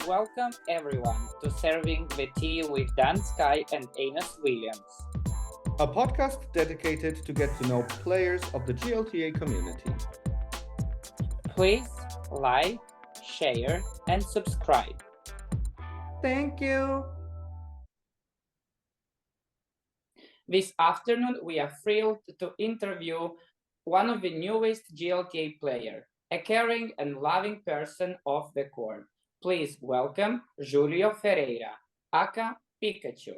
Welcome everyone to Serving the Tea with Dan Sky and Enos Williams. A podcast dedicated to get to know players of the GLTA community. Please like, share, and subscribe. Thank you. This afternoon, we are thrilled to interview one of the newest GLTA players, a caring and loving person off the court. Please welcome Julio Fereira, aka Pikachu.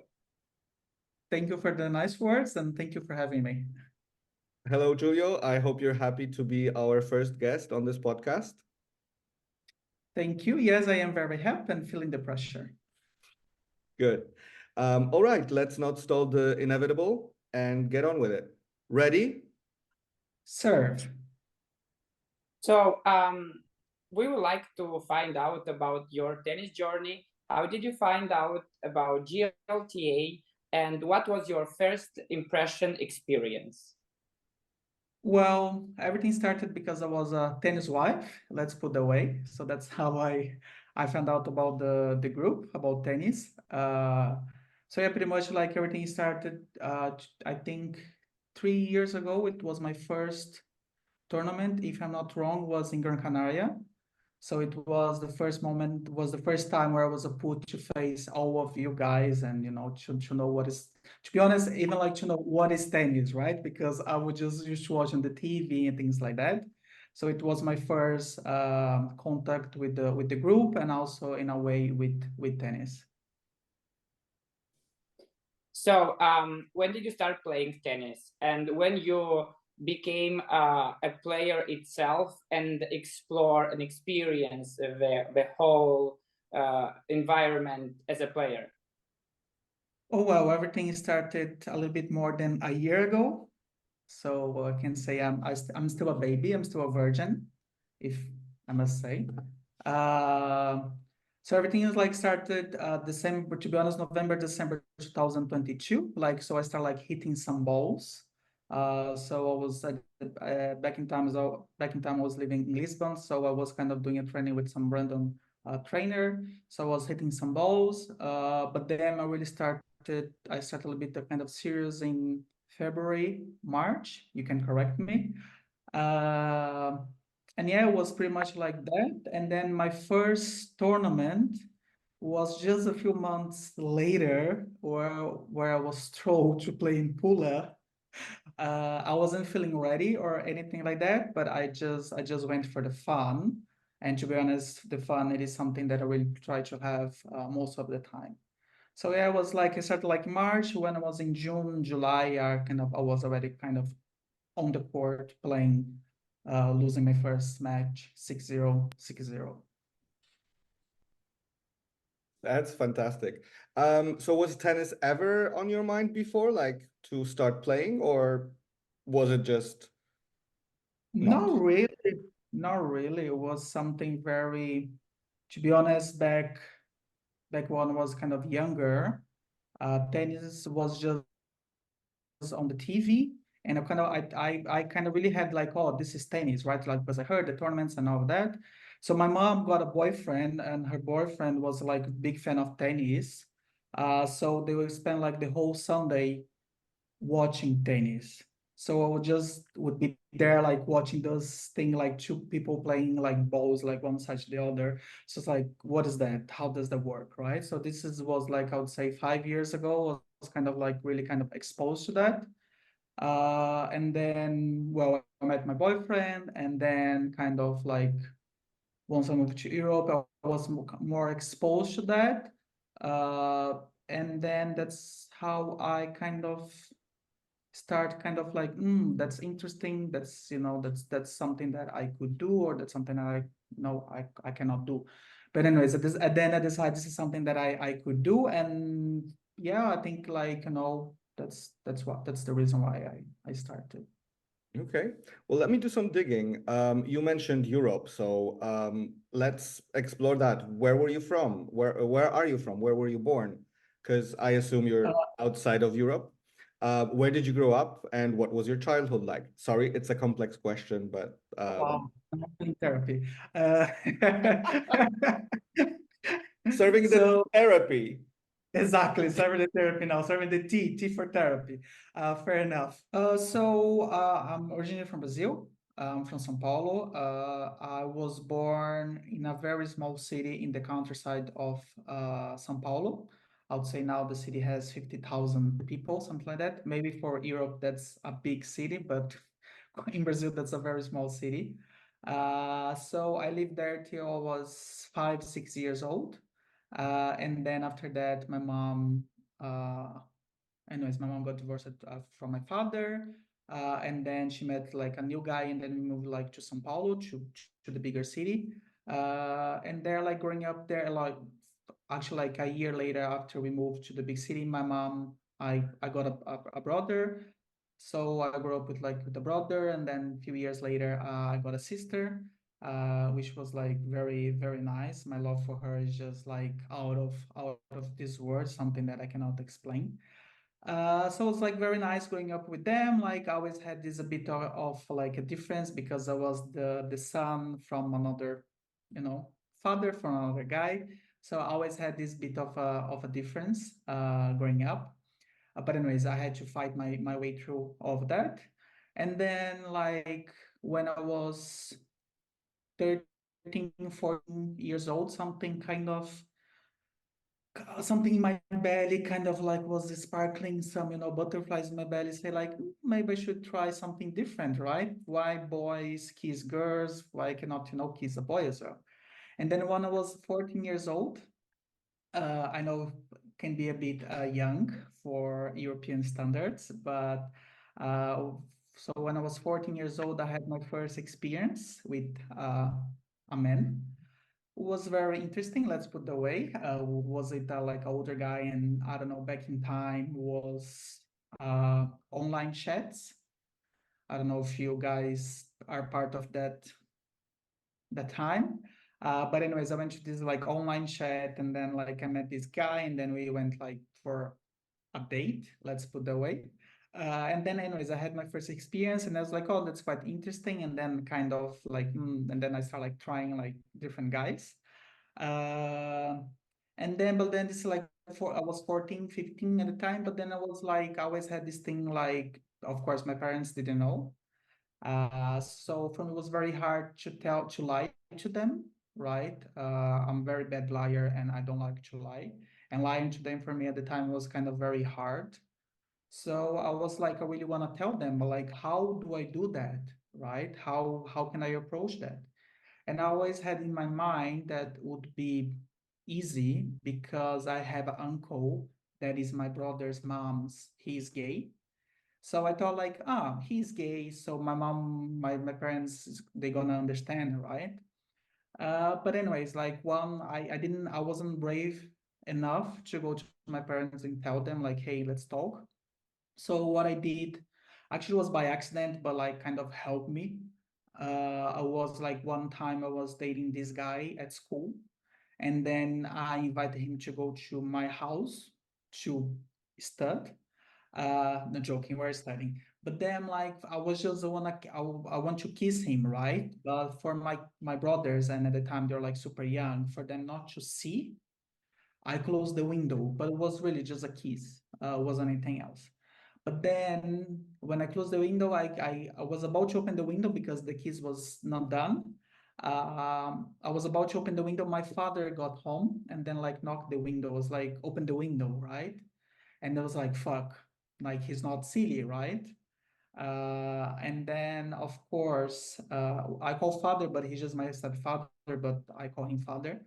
Thank you for the nice words and thank you for having me. Hello, Julio. I hope you're happy to be our first guest on this podcast. Thank you. Yes, I am very happy and feeling the pressure. Good. All right, let's not stall the inevitable and get on with it. Ready? Serve. So, we would like to find out about your tennis journey. How did you find out about GLTA and what was your first impression experience? Well, everything started because I was a tennis wife, let's put that way. So that's how I found out about the group, about tennis. So yeah, pretty much like everything started, I think 3 years ago, it was my first tournament, if I'm not wrong, was in Gran Canaria. So it was the first moment, was the first time where I was put to face all of you guys and, to know what is, to be honest, even like to know what is tennis, right? Because I would just used to watch on the TV and things like that. So it was my first contact with the group and also in a way with tennis. So, when did you start playing tennis? And when you became a player itself and explore and experience the whole environment as a player? Oh, well, everything started a little bit more than a year ago. So I can say I'm still a baby. I'm still a virgin, if I must say. Uh, so everything is like started December, to be honest, November, December 2022. Like, so I started like hitting some balls. So I was back in time I was living in Lisbon, so I was kind of doing a training with some random trainer. So I was hitting some balls, but then I started a little bit kind of serious in February, March. You can correct me. Uh, and yeah, it was pretty much like that. And then my first tournament was just a few months later, where I was told to play in Pula. I wasn't feeling ready or anything like that, but I just went for the fun. And to be honest, the fun it is something that I really try to have most of the time. So yeah, I started like March. When I was in June, July, I was already kind of on the court playing, losing my first match 6-0, 6-0. That's fantastic. So was tennis ever on your mind before, like to start playing, or was it just Not not? really, not really. It was something very, to be honest, back when I was kind of younger, tennis was just on the TV, and I kind of really had like, oh, this is tennis, right? Like because I heard the tournaments and all of that. So my mom got a boyfriend, and her boyfriend was like a big fan of tennis. So they would spend like the whole Sunday watching tennis. So I would be there like watching those thing like two people playing like balls like one side to the other. So it's like, what is that? How does that work? Right. So was like I would say 5 years ago. I was kind of like really kind of exposed to that. And then well, I met my boyfriend, and then kind of like once I moved to Europe, I was more exposed to that. And then that's how I kind of start kind of like, that's interesting. That's something that I could do, or that's something that I cannot do. But anyways, at the end I decided this is something that I could do. And yeah, I think like, that's the reason why I started. Okay. Well, let me do some digging. You mentioned Europe, so let's explore that. Where were you from? Where are you from? Where were you born? Because I assume Uh, you're outside of Europe. Where did you grow up, and what was your childhood like? Sorry, it's a complex question, but wow, I'm in therapy. Uh, Serving the So therapy. exactly, serving the therapy now, serving the T for therapy. Fair enough. I'm originally from Brazil. I'm from São Paulo. I was born in a very small city in the countryside of São Paulo. I would say now the city has 50,000 people, something like that. Maybe for Europe, that's a big city, but in Brazil, that's a very small city. So I lived there till I was 5, 6 years old. And then after that, uh, my mom got divorced from my father. And then she met like a new guy, and then we moved like to São Paulo, to the bigger city. And they're like growing up there, like actually like a year later after we moved to the big city, I got a brother. So I grew up with a brother, and then a few years later, I got a sister, which was like very, very nice. My love for her is just like out of this world, something that I cannot explain. So it's like very nice growing up with them. Like I always had this a bit of like a difference because I was the son from another, father from another guy. So I always had this bit of a difference growing up. But anyways, I had to fight my way through all of that. And then like when I was 13, 14 years old, something in my belly kind of like was sparkling, some butterflies in my belly say like, maybe I should try something different, right? Why boys kiss girls? Why cannot kiss a boy as well? And then when I was 14 years old, I know can be a bit young for European standards, but uh, so when I was 14 years old, I had my first experience with a man. Was very interesting. Let's put that way. Was it like an older guy? And I don't know. Back in time was online chats. I don't know if you guys are part of that time. But anyways, I went to this like online chat, and then like I met this guy, and then we went like for a date. Let's put that way. And then anyways, I had my first experience, and I was like, oh, that's quite interesting. And then kind of like, and then I started like trying like different guys. Uh, but then this is like I was 14, 15 at the time, but then I was like, I always had this thing like, of course, my parents didn't know. So for me, it was very hard to lie to them, right? I'm a very bad liar and I don't like to lie. And lying to them for me at the time was kind of very hard. So I was like, I really want to tell them, but like, how do I do that, right? How can I approach that? And I always had in my mind that would be easy because I have an uncle that is my brother's mom's, he's gay. So I thought like, he's gay, so my parents, they gonna understand, right? But anyways, like I wasn't brave enough to go to my parents and tell them like, hey, let's talk. So what I did actually was by accident, but like kind of helped me. I was like one time I was dating this guy at school, and then I invited him to go to my house to stud. No joking, we're studying. But then like I was just I want to kiss him, right? But for my brothers, and at the time they're like super young, for them not to see, I closed the window, but it was really just a kiss. Wasn't anything else. But then when I closed the window, I was about to open the window because the kiss was not done. I was about to open the window. My father got home and then like knocked the window. Was like, open the window, right? And I was like, fuck, like he's not silly, right? And then of course, I call father, but he's just my stepfather, but I call him father.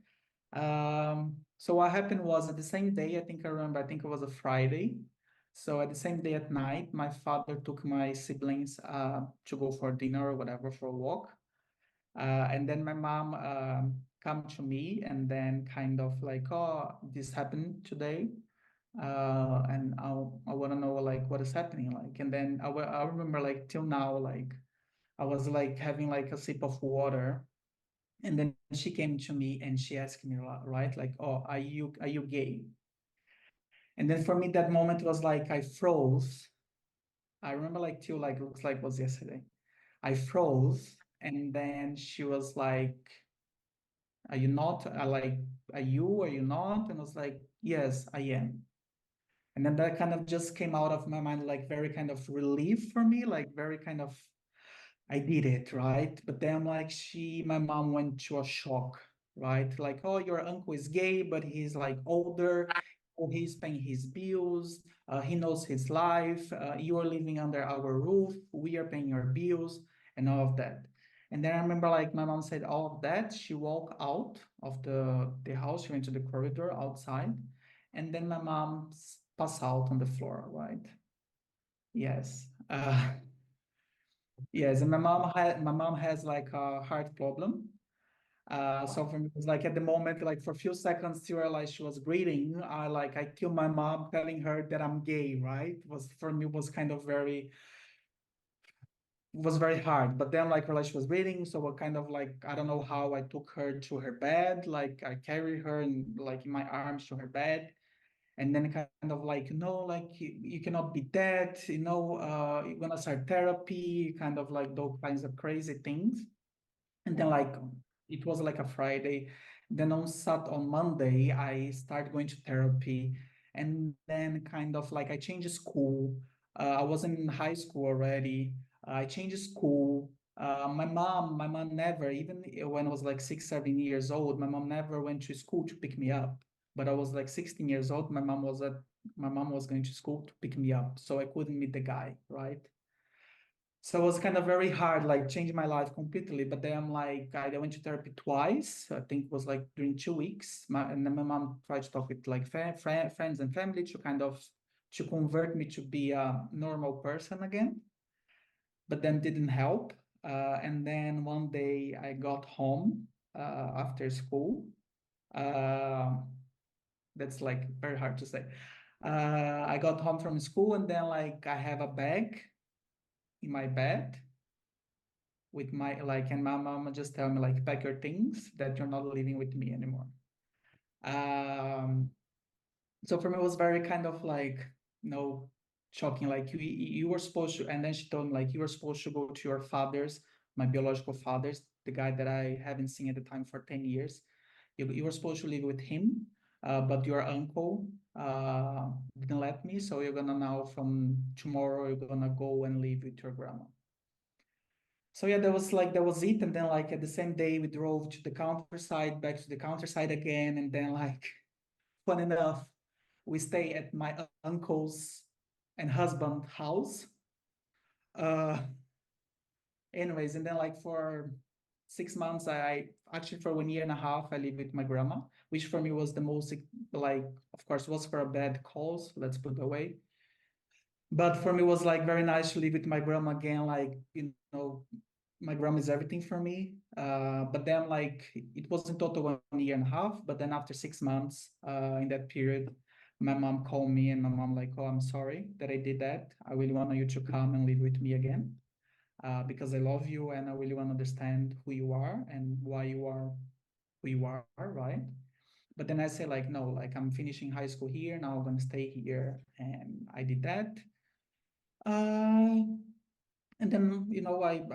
So what happened was at the same day, I think I remember, I think it was a Friday. So at the same day at night, my father took my siblings to go for dinner or whatever, for a walk. And then my mom come to me and then kind of like, oh, this happened today. And I want to know like what is happening like. And then I remember like till now, like I was like having like a sip of water, and then she came to me and she asked me, right, like, oh, are you gay? And then for me that moment was like I froze. I remember like till like looks like it was yesterday. I froze, and then she was like, Are you not? Are you not? And I was like, yes, I am. And then that kind of just came out of my mind, like very kind of relief for me, like very kind of, I did it, right? But then like my mom went to a shock, right? Like, oh, your uncle is gay, but he's like older. Oh, he's paying his bills. He knows his life. You are living under our roof. We are paying your bills and all of that. And then I remember like my mom said all of that. She walked out of the house. She went to the corridor outside. And then my mom passed out on the floor, right? Yes. Yes, and my mom has like a heart problem. So for me, it was like at the moment, like for a few seconds, she realized she was breathing. I killed my mom, telling her that I'm gay, right? Was for me was kind of was very hard. But then like realized she was breathing, so I kind of like I don't know how I took her to her bed. Like I carried her and like in my arms to her bed, and then kind of like no, like you cannot be dead. You're gonna start therapy, kind of like those kinds of crazy things. And then like it was like a Friday. Then on Monday, I started going to therapy. And then kind of like I changed school. I was in high school already. I changed school. My mom never, even when I was like 6, 7 years old, my mom never went to school to pick me up. But I was like 16 years old. My mom was going to school to pick me up, so I couldn't meet the guy, right? So it was kind of very hard, like changing my life completely. But then I'm like, I went to therapy twice. I think it was like during 2 weeks. And then my mom tried to talk with like friends and family to kind of to convert me to be a normal person again. But then didn't help. And then one day I got home after school. Uh, that's like very hard to say. I got home from school and then like I have a bag in my bed with my like, and my mom just tell me like pack your things that you're not living with me anymore. um so for me it was very kind of like shocking, like you were supposed to, and then she told me like you were supposed to go to your father's, my biological father's, the guy that I haven't seen at the time for 10 years. You were supposed to live with him, but your uncle didn't let me, so you're gonna now from tomorrow you're gonna go and live with your grandma. So yeah, that was it. And then like at the same day we drove to the countryside, back to the countryside again. And then like fun enough, we stay at my uncle's and husband house. Uh anyways, and then like for 6 months, I actually for 1 year and a half I lived with my grandma, which for me was the most like of course was for a bad cause, let's put it away. But for me it was like very nice to live with my grandma again, like my grandma is everything for me. But then like it was in total 1 year and a half. But then after 6 months, in that period, my mom called me and my mom like, oh, I'm sorry that I did that. I really want you to come and live with me again, because I love you and I really want to understand who you are and why you are who you are, right? But then I say like, no, like I'm finishing high school here. Now I'm gonna stay here, and I did that. Uh, and then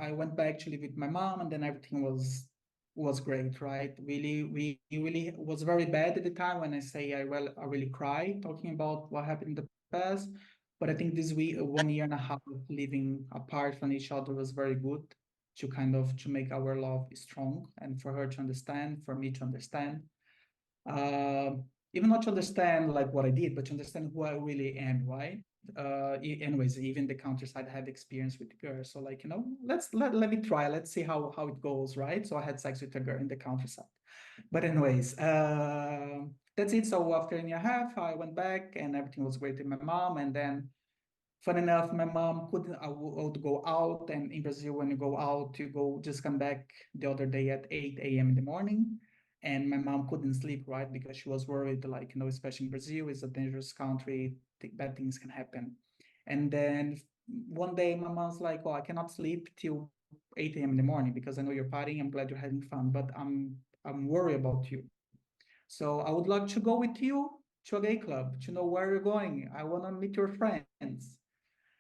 I went back to live with my mom, and then everything was great, right? We really was very bad at the time. When I say I really cry talking about what happened in the past. But I think this week 1 year and a half of living apart from each other was very good to kind of to make our love strong, and for her to understand, for me to understand, uh, even not to understand like what I did, but to understand who I really am, right? Anyways, even the countryside had experience with girls, so like let me try, let's see how it goes, right? So I had sex with a girl in the countryside. But anyways, that's it. So after a year and a half, I went back, and everything was great with my mom. And then fun enough, my mom couldn't, would go out. And in Brazil, when you go out, you go just come back the other day at 8 a.m. in the morning. And my mom couldn't sleep, right? Because she was worried, like, especially in Brazil, it's a dangerous country, bad things can happen. And then one day, my mom's like, well, I cannot sleep till 8 a.m. in the morning because I know you're partying. I'm glad you're having fun, but I'm worried about you. So I would like to go with you to a gay club to know where you're going. I want to meet your friends.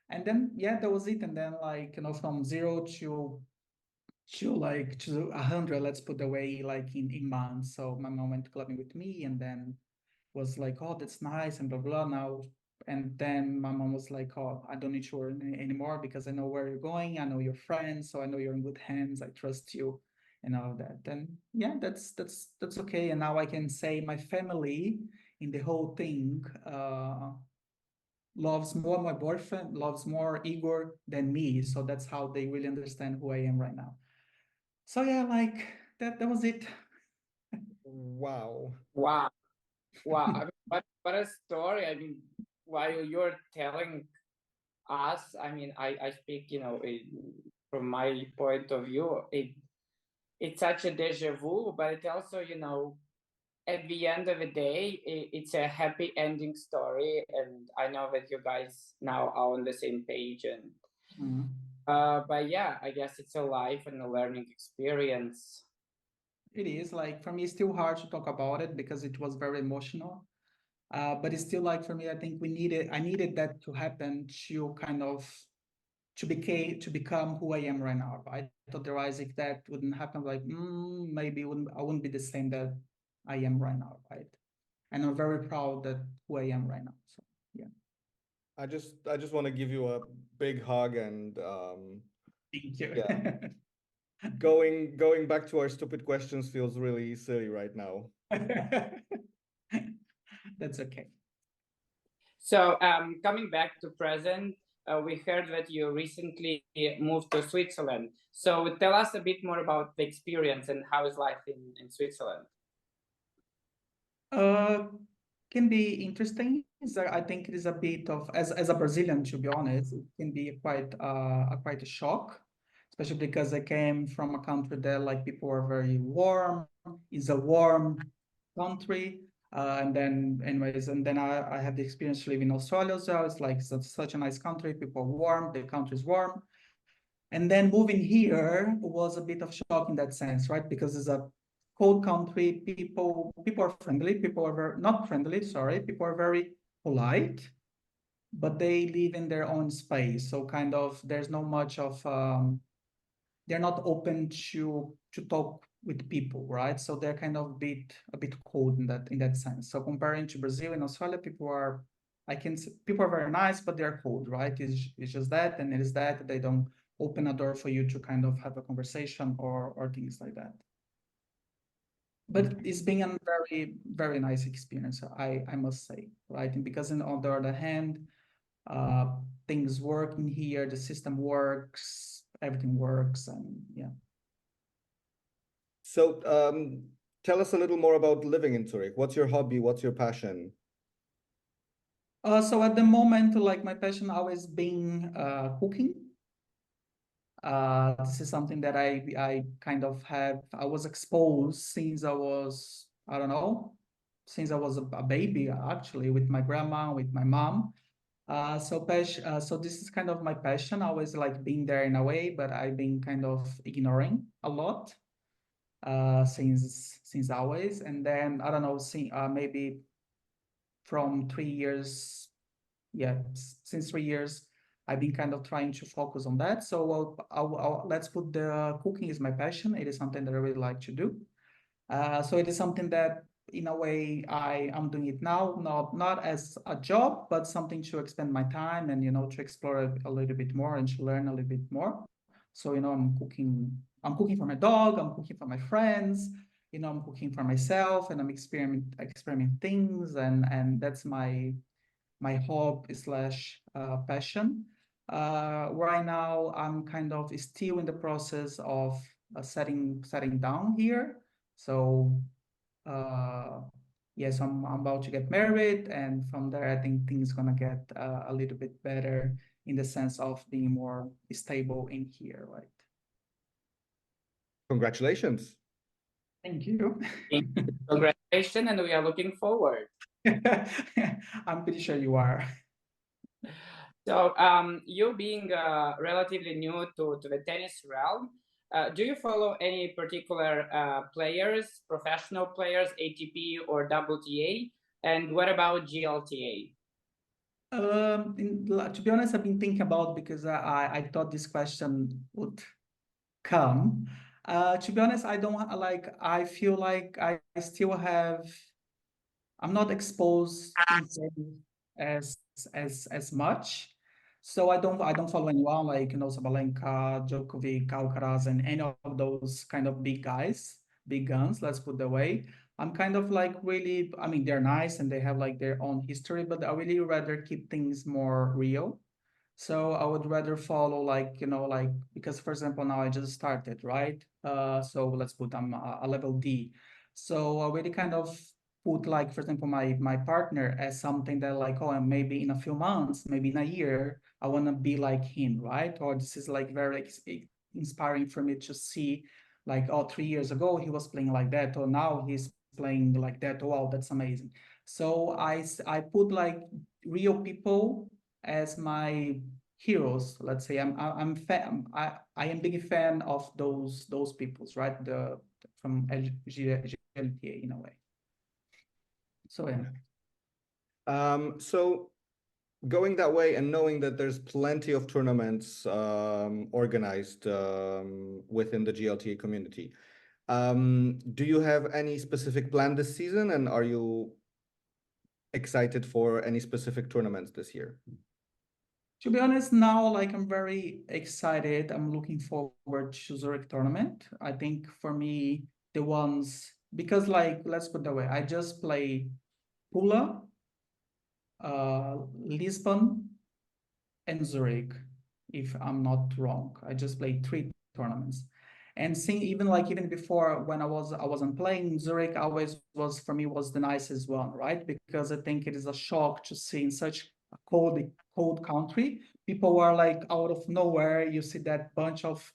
And then yeah, that was it. And then like from zero to to 100, let's put away like in months. So my mom went clubbing with me and then was like, oh, that's nice and blah blah now. And then my mom was like, oh, I don't need you anymore because I know where you're going, I know your friends, so I know you're in good hands, I trust you and all of that. Then yeah, that's okay. And now I can say my family in the whole thing loves more my boyfriend, loves more Igor than me. So that's how they really understand who I am right now. So yeah, like that was it. Wow. Wow. Wow. I mean, what a story. I mean, while you're telling us, I mean, I speak, from my point of view, it's such a deja vu, but it also, at the end of the day, it's a happy ending story. And I know that you guys now are on the same page. And Mhm. but yeah, I guess it's a life and a learning experience. It is like for me, it's still hard to talk about it because it was very emotional. But it's still like for me, I needed that to happen to kind of to become who I am right now, right? Otherwise, if that wouldn't happen, like maybe I wouldn't be the same that I am right now, right? And I'm very proud that who I am right now. So yeah, I just want to give you a big hug and thank you. yeah, going back to our stupid questions feels really silly right now. That's okay. So, coming back to present, we heard that you recently moved to Switzerland. So, tell us a bit more about the experience and how is life in Switzerland. Uh, can be interesting. I think it is a bit of as a Brazilian, to be honest, it can be quite a shock, especially because I came from a country that like people are very warm. It's a warm country. And then anyways, and then I have the experience to live in Australia as well. It's like such a nice country, people are warm, the country is warm. And then moving here was a bit of shock in that sense, right? Because it's a cold country, people are friendly, people are very not friendly, sorry, people are very polite, but they live in their own space. So kind of there's no much of they're not open to talk with people, right? So they're kind of a bit cold in that sense. So comparing to Brazil and Australia, people are very nice, but they're cold, right? It's just that, and it is that they don't open a door for you to kind of have a conversation or things like that. But it's been a very very nice experience, I must say, right? And because on the other hand, uh, things work in here, the system works, everything works, and yeah. So, tell us a little more about living in Zurich. What's your hobby? What's your passion? So at the moment, like my passion always been cooking. This is something that I kind of have. I was exposed since I was, I don't know, since I was a baby actually, with my grandma, with my mom. So this is kind of my passion. Always like being there in a way, but I've been kind of ignoring a lot since always. And then I don't know, maybe from 3 years, yeah, since 3 years, I've been kind of trying to focus on that. So let's put the cooking is my passion. It is something that I really like to do. So it is something that, in a way, I am doing it now, not as a job, but something to expend my time and to explore a little bit more and to learn a little bit more. So I'm cooking. I'm cooking for my dog. I'm cooking for my friends. I'm cooking for myself, and I'm experiment things, and that's my hope slash passion. Right now, I'm kind of still in the process of setting down here. So uh, yes, I'm about to get married, and from there, I think things gonna get a little bit better in the sense of being more stable in here, right? Congratulations. Thank you. Congratulations, and we are looking forward. I'm pretty sure you are. So, you being relatively new to the tennis realm, do you follow any particular players, professional players, ATP or WTA? And what about GLTA? To be honest, I've been thinking about because I thought this question would come. To be honest, I don't like. I feel like I still have. I'm not exposed in tennis as much. So I don't follow anyone like Sabalenka, Djokovic, Alcaraz, and any of those kind of big guys, big guns. Let's put that way. I'm kind of like really. I mean, they're nice and they have like their own history, but I really rather keep things more real. So I would rather follow like, like because for example now I just started, right? So let's put a level D. So I really kind of put like for example my partner as something that like oh and maybe in a few months, maybe in a year, I want to be like him, right? Or this is like very inspiring for me to see like oh 3 years ago he was playing like that, or now he's playing like that. Oh, wow, that's amazing. So I put like real people as my heroes. Let's say I'm fan. I am big fan of those peoples, right? The from GLTA in a way. So yeah. So going that way and knowing that there's plenty of tournaments organized within the GLTA community, do you have any specific plan this season, and are you excited for any specific tournaments this year? To be honest, now like I'm very excited. I'm looking forward to Zurich tournament. I think for me the ones because like let's put it that way. I just play Pula, Lisbon, and Zurich, if I'm not wrong. I just played 3 tournaments. And seeing even before when I wasn't playing, Zurich always was for me was the nicest one, right? Because I think it is a shock to see in such a cold country, people are like out of nowhere. You see that bunch of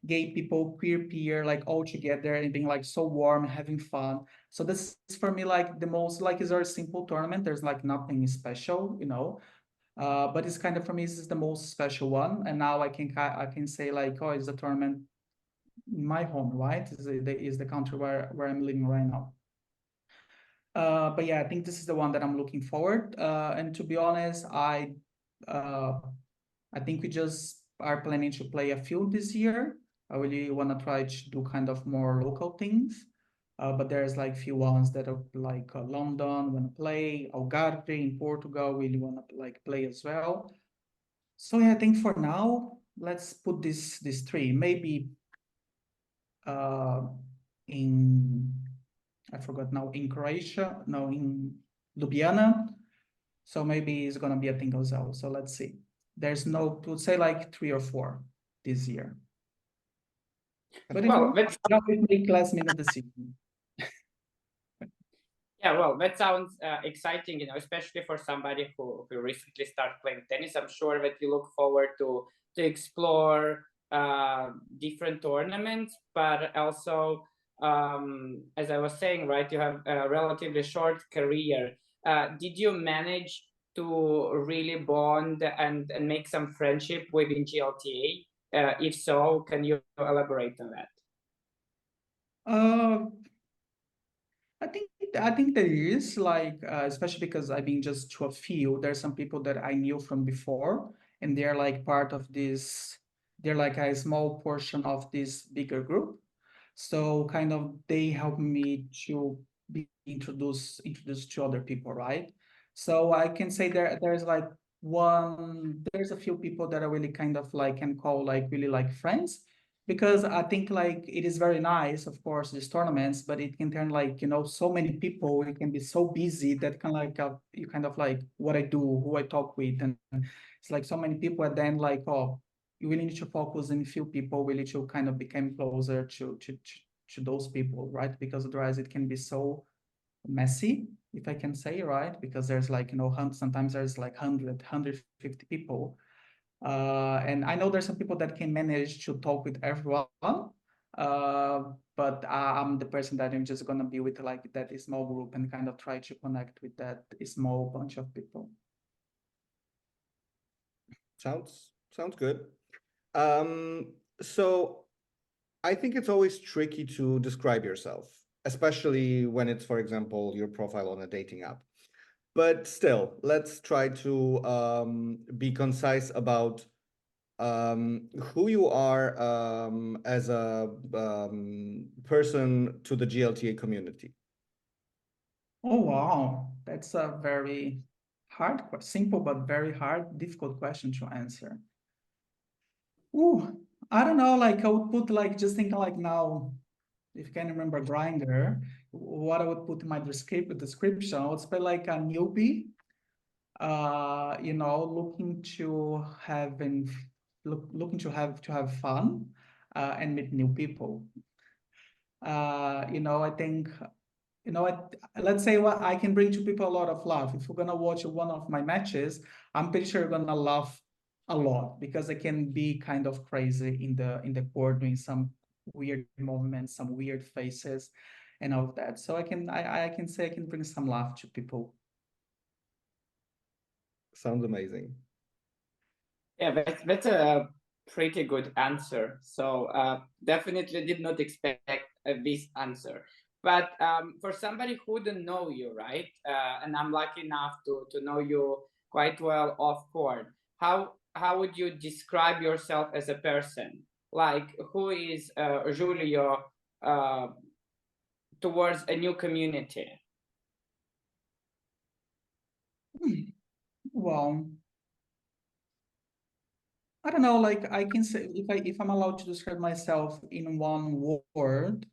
gay people, queer peer, like all together and being like so warm, having fun. So this is for me like the most like is a simple tournament. There's like nothing special. But it's kind of for me, this is the most special one. And now I can say like, oh, it's a tournament in my home, right? Is the country where I'm living right now. But yeah, I think this is the one that I'm looking forward. And to be honest, uh, I think we just are planning to play a few this year. I really want to try to do kind of more local things. But there's like few ones that are like London want to play, Algarve in Portugal really want to like play as well. So yeah, I think for now, let's put these 3. Maybe uh, in I forgot now in Croatia, no in Ljubljana. So maybe it's gonna be a thing as well. So let's see. There's no would say like 3 or 4 this year. But if Well, you that's always make last minute decision. Yeah, well, that sounds exciting, especially for somebody who recently started playing tennis. I'm sure that you look forward to explore different tournaments, but also, as I was saying, right, you have a relatively short career. Did you manage to really bond and make some friendship within GLTA? If so, can you elaborate on that? Uh, I think there is like especially because I've been just to a few. There's some people that I knew from before, and they're like part of this. They're like a small portion of this bigger group. So kind of they help me to be introduced to other people, right? So I can say there's like there's a few people that I really kind of like can call like really like friends, because I think like it is very nice, of course, these tournaments, but it can turn like so many people. You can be so busy that kind of like you kind of like what I do, who I talk with, and it's like so many people, and then like oh, you really need to focus on a few people, really to kind of become closer to those people, right? Because otherwise it can be so messy, if I can say, right? Because there's like sometimes there's like 150 people, and I know there's some people that can manage to talk with everyone. But I'm the person that I'm just gonna be with like that small group and kind of try to connect with that small bunch of people. Sounds good. So I think it's always tricky to describe yourself, especially when it's, for example, your profile on a dating app. But still, let's try to be concise about who you are as a person to the GLTA community. Oh, wow. That's a very hard, simple, but very hard, difficult question to answer. Ooh, I don't know, like I would put like, just thinking like now, if you can remember Grinder, what I would put in my description, I would say like a newbie, looking to have fun, and meet new people. I think, let's say what I can bring to people a lot of love. If you're gonna watch one of my matches, I'm pretty sure you're gonna laugh a lot because I can be kind of crazy in the court, doing some weird movements, some weird faces, and all of that. So I can say I can bring some laugh to people. Sounds amazing. Yeah, that's a pretty good answer. So definitely did not expect this answer. But for somebody who don't know you, right? And I'm lucky enough to know you quite well off court. How would you describe yourself as a person? Like who is Julio uh, towards a new community? Well, I don't know, like I can say if I'm allowed to describe myself in one word,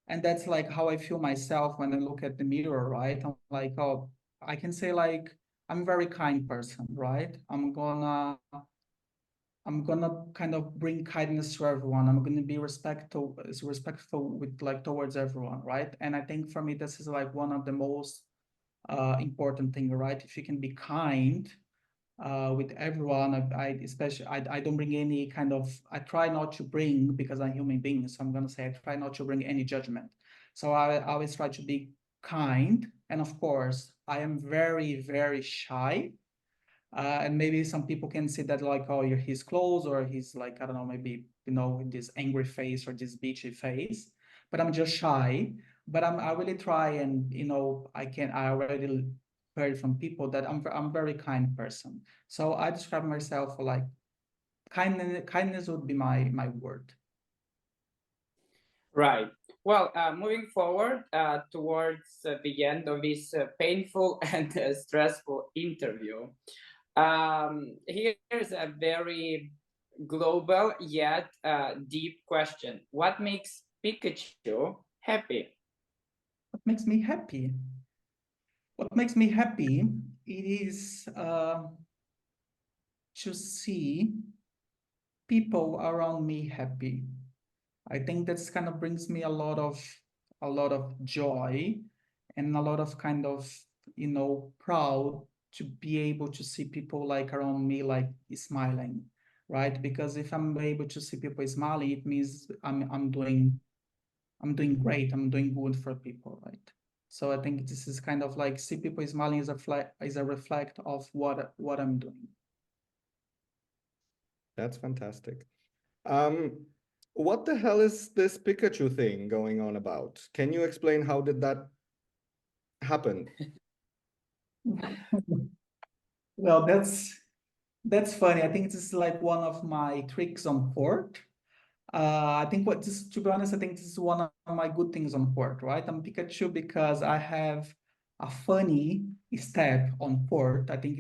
and that's like how I feel myself when I look at the mirror, right? I'm like, oh, I can say like I'm a very kind person, right? I'm gonna kind of bring kindness to everyone. I'm gonna be respectful with like towards everyone, right? And I think for me this is like one of the most important thing, right? If you can be kind with everyone. I don't bring any kind of, I try not to bring, because I'm a human being, so I'm going to say I try not to bring any judgment. So I always try to be kind. And of course, I am very, very shy. And maybe some people can see that like, oh, he's close, or he's like, I don't know, maybe, this angry face or this beachy face. But I'm just shy. But I really try, and I already heard from people that I'm very kind person. So I describe myself like kindness would be my word. Right. Well, moving forward towards the end of this painful and stressful interview, here's a very global yet deep question. What makes Pikachu happy? What makes me happy? What makes me happy? It is to see people around me happy. I think that's kind of brings me a lot of joy, and a lot of kind of proud to be able to see people like around me like smiling, right? Because if I'm able to see people smiling, it means I'm doing great. I'm doing good for people, right? So I think this is kind of like see people smiling is a reflect of what I'm doing. That's fantastic. Um, what the hell is this Pikachu thing going on about? Can you explain how did that happen? Well, that's funny. I think this is like one of my tricks on port. I think to be honest, I think this is one of my good things on port, right? I'm Pikachu because I have a funny step on port. I think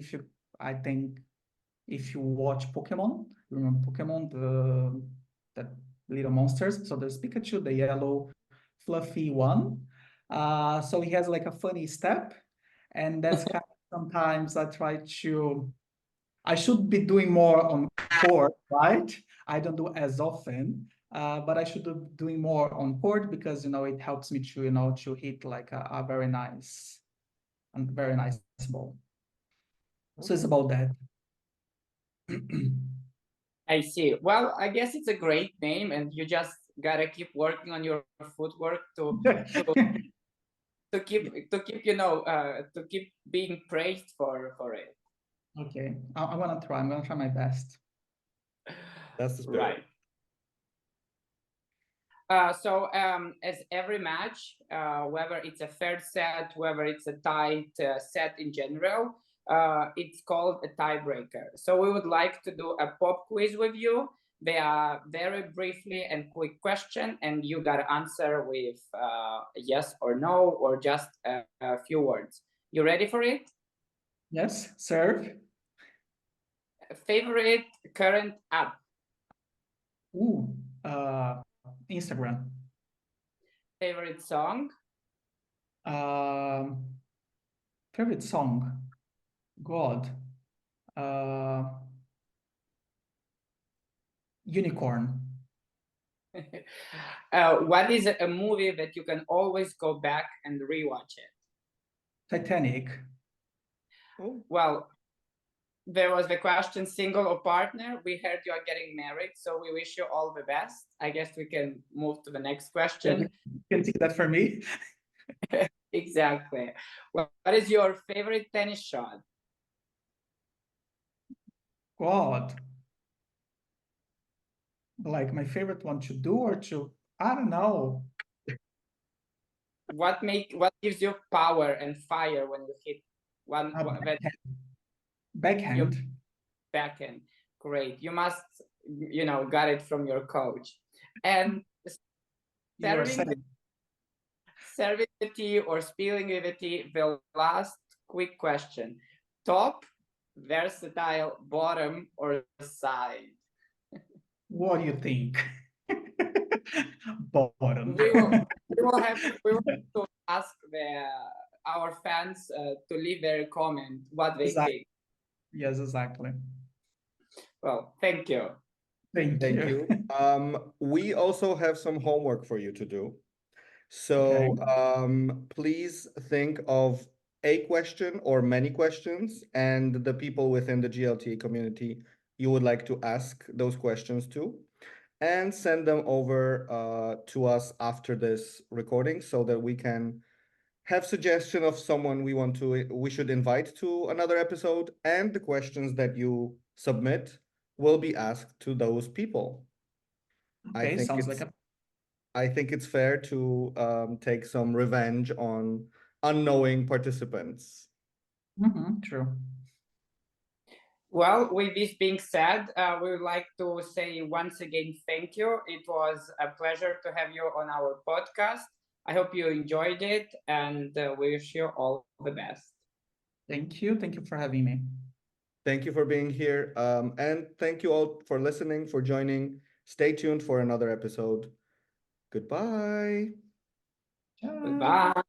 if you watch Pokemon, you remember Pokemon, that little monsters. So there's Pikachu, the yellow, fluffy one. So he has like a funny step, and that's kind of sometimes I should be doing more on court, right? I don't do as often, but I should be doing more on court because it helps me to hit like a very nice ball. So it's Okay. about that. I see. Well, I guess it's a great name, and you just gotta keep working on your footwork to to keep being praised for it. Okay, I'm gonna try. I'm gonna try my best. That's the spirit. Right. So as every match, whether it's a fair set, whether it's a tight set in general, It's called a tiebreaker. So we would like to do a pop quiz with you. They are very briefly and quick question, and you gotta answer with yes or no, or just a few words. You ready for it? Yes, serve. Favorite current app? Ooh, Instagram. Favorite song? Um, Favorite song. God. Uh, Unicorn. What is a movie that you can always go back and rewatch it? Titanic. Oh, Well, there was the question single or partner. We heard you are getting married, so we wish you all the best. I guess we can move to the next Yeah, question. you can see that for me. Exactly. What is your favorite tennis shot? God. Like my favorite one to do or to, I don't know. What gives you power and fire when you hit one Uh, that backhand. your Backhand. backhand? Great. You must got it from your coach. And You are serving saying. serving the tea or spilling the tea, the last quick question. Top, versatile, bottom, or side? What do you think? Bottom. We will we will to ask our fans to leave their comment what they Exactly. think. Yes, exactly. Well, thank you. Thank thank you. you. We also have some homework for you to do. Okay. So please think of a question or many questions and the people within the GLT community you would like to ask those questions to, and send them over to us after this recording so that we can have suggestion of someone we should invite to another episode, and the questions that you submit will be asked to those people. I Okay, think sounds like it's a I think it's fair to take some revenge on unknowing participants. true. Well, with this being said, we would like to say once again thank you. It was a pleasure to have you on our podcast. I hope you enjoyed it, and wish you all the best. Thank you. Thank you for having me. Thank you for being here, and thank you all for listening, for joining. Stay tuned for another episode. Goodbye. Ciao. Goodbye.